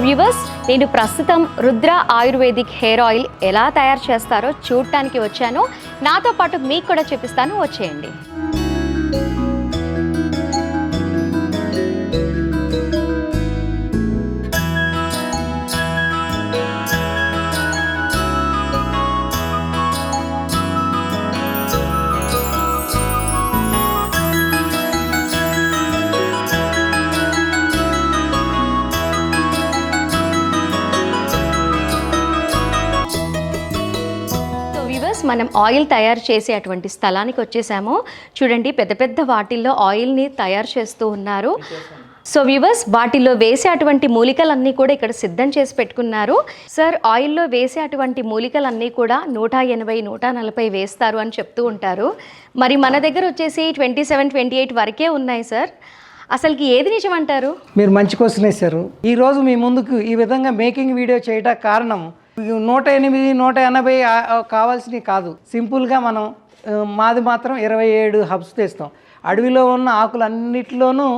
Viewers, నేను ప్రస్తుతం Rudra ayurvedic hair oil ఎలా తయారు చేస్తారో చూడటానికి వచ్చాను. నాతో పాటు మీకు కూడా చూపిస్తాను, వచ్చేయండి. మనం ఆయిల్ తయారు చేసే అటువంటి స్థలానికి వచ్చేసాము. చూడండి, పెద్ద పెద్ద వాటిల్లో ఆయిల్ని తయారు చేస్తూ ఉన్నారు. సో వ్యూవర్స్, వాటిల్లో వేసే అటువంటి మూలికలన్నీ కూడా ఇక్కడ సిద్ధం చేసి పెట్టుకున్నారు. సార్, ఆయిల్లో వేసే అటువంటి మూలికలన్నీ కూడా 180, 140 వేస్తారు అని చెప్తూ ఉంటారు. మరి మన దగ్గర వచ్చేసి 27, 28 వరకే ఉన్నాయి సార్. అసలుకి ఏది నిజం అంటారు? మీరు మంచి క్వశ్చన్ వేశారు. ఈరోజు మీ ముందుకు ఈ విధంగా మేకింగ్ వీడియో చేయడానికి కారణం 108, 180 కావాల్సినవి కాదు. సింపుల్గా మనం మాది మాత్రం 27 హబ్స్ తెస్తాం. అడవిలో ఉన్న ఆకులన్నిటిలోనూ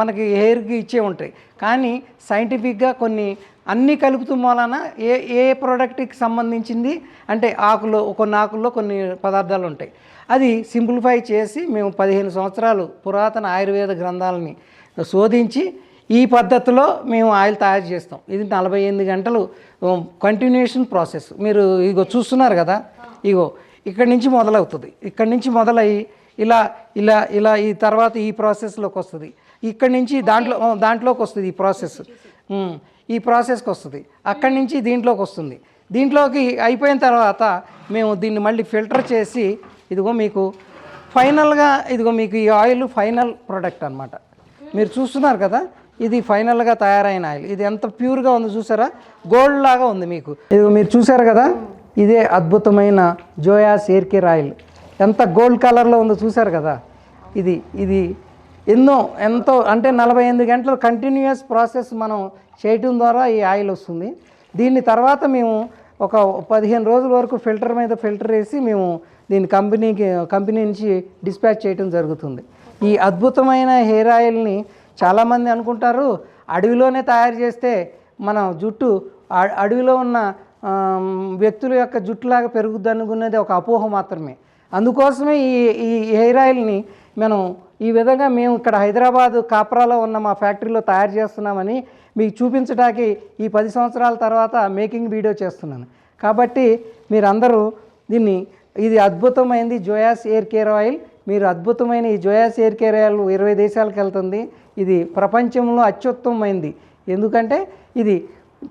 మనకి హెయిర్కి ఇచ్చే ఉంటాయి. కానీ సైంటిఫిక్గా కొన్ని అన్నీ కలుపుతూ మూలాన ఏ ప్రోడక్ట్కి సంబంధించింది అంటే కొన్ని ఆకుల్లో కొన్ని పదార్థాలు ఉంటాయి. అది సింప్లిఫై చేసి మేము 15 సంవత్సరాలు పురాతన ఆయుర్వేద గ్రంథాలని శోధించి ఈ పద్ధతిలో మేము ఆయిల్ తయారు చేస్తాం. ఇది 48 గంటలు కంటిన్యూషన్ ప్రాసెస్. మీరు ఇగో చూస్తున్నారు కదా, ఇగో ఇక్కడి నుంచి మొదలవుతుంది. ఇక్కడి నుంచి మొదలయ్యి ఇలా ఇలా ఇలా ఈ తర్వాత ఈ ప్రాసెస్లోకి వస్తుంది. ఇక్కడి నుంచి దాంట్లోకి వస్తుంది ఈ ప్రాసెస్కి వస్తుంది. అక్కడి నుంచి దీంట్లోకి వస్తుంది. దీంట్లోకి అయిపోయిన తర్వాత మేము దీన్ని మళ్ళీ ఫిల్టర్ చేసి ఇదిగో మీకు ఫైనల్గా మీకు ఈ ఆయిల్ ఫైనల్ ప్రోడక్ట్ అన్నమాట. మీరు చూస్తున్నారు కదా, ఇది ఫైనల్గా తయారైన ఆయిల్. ఇది ఎంత ప్యూర్గా ఉందో చూసారా, గోల్డ్ లాగా ఉంది. మీకు ఇది మీరు చూసారు కదా, ఇదే అద్భుతమైన జోయాస్ హెయిర్ కేర్ ఆయిల్. ఎంత గోల్డ్ కలర్లో ఉందో చూసారు కదా. ఇది ఎంతో అంటే 48 గంటలు కంటిన్యూస్ ప్రాసెస్ మనం చేయటం ద్వారా ఈ ఆయిల్ వస్తుంది. దీన్ని తర్వాత మేము ఒక 15 రోజుల వరకు ఫిల్టర్ మీద ఫిల్టర్ వేసి మేము దీన్ని కంపెనీ నుంచి డిస్పాచ్ చేయడం జరుగుతుంది. ఈ అద్భుతమైన హెయిర్ ఆయిల్ని చాలామంది అనుకుంటారు అడవిలోనే తయారు చేస్తే మన జుట్టు అడవిలో ఉన్న వ్యక్తుల యొక్క జుట్టులాగా పెరుగుద్ది అనుకునేది ఒక అపోహ మాత్రమే. అందుకోసమే ఈ హెయిర్ ఆయిల్ని మనం ఈ విధంగా మేము ఇక్కడ హైదరాబాద్ కాప్రాలో ఉన్న మా ఫ్యాక్టరీలో తయారు చేస్తున్నామని మీకు చూపించడానికి ఈ 10 సంవత్సరాల తర్వాత మేకింగ్ వీడియో చేస్తున్నాను. కాబట్టి మీరందరూ ఇది అద్భుతమైనది జోయాస్ హెయిర్ కేర్ ఆయిల్. మీరు అద్భుతమైన ఈ జోయాస్ హెయిర్ కేర్ ఆయిల్ 20 దేశాలకు వెళ్తుంది. ఇది ప్రపంచంలో అత్యుత్తమమైంది. ఎందుకంటే ఇది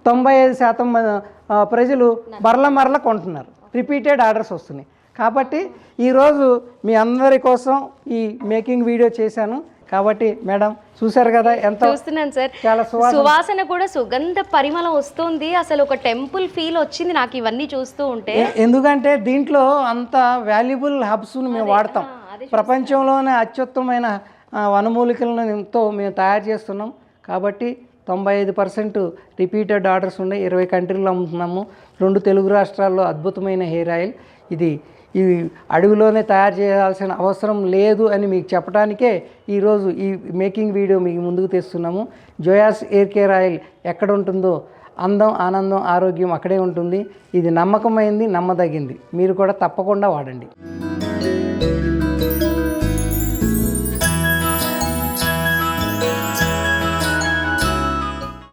95% ప్రజలు మరల కొంటున్నారు. రిపీటెడ్ ఆర్డర్స్ వస్తున్నాయి. కాబట్టి ఈరోజు మీ అందరి కోసం ఈ మేకింగ్ వీడియో చేశాను. కాబట్టి మేడం చూసారు కదా, ఎంత చూస్తున్నాను సార్, చాలా సువాసన కూడా సుగంధ పరిమళం వస్తుంది. అసలు ఒక టెంపుల్ ఫీల్ వచ్చింది నాకు ఇవన్నీ చూస్తూ ఉంటే. ఎందుకంటే దీంట్లో అంత వాల్యుబుల్ హబ్స్ను మేము వాడతాం. ప్రపంచంలోనే అత్యుత్తమైన వనమూలికలతో మేము తయారు చేస్తున్నాం. కాబట్టి 95% రిపీటెడ్ ఆర్డర్స్ ఉన్నాయి. 20 కంట్రీల్లో అమ్ముతున్నాము. 2 తెలుగు రాష్ట్రాల్లో అద్భుతమైన హెయిర్ ఆయిల్. ఇది అడవిలోనే తయారు చేయాల్సిన అవసరం లేదు అని మీకు చెప్పడానికే ఈరోజు ఈ మేకింగ్ వీడియో మీకు ముందుకు తెస్తున్నాము. జోయాస్ హెయిర్ కేర్ ఆయిల్ ఎక్కడ ఉంటుందో అందం, ఆనందం, ఆరోగ్యం అక్కడే ఉంటుంది. ఇది నమ్మకమైంది, నమ్మదగింది. మీరు కూడా తప్పకుండా వాడండి.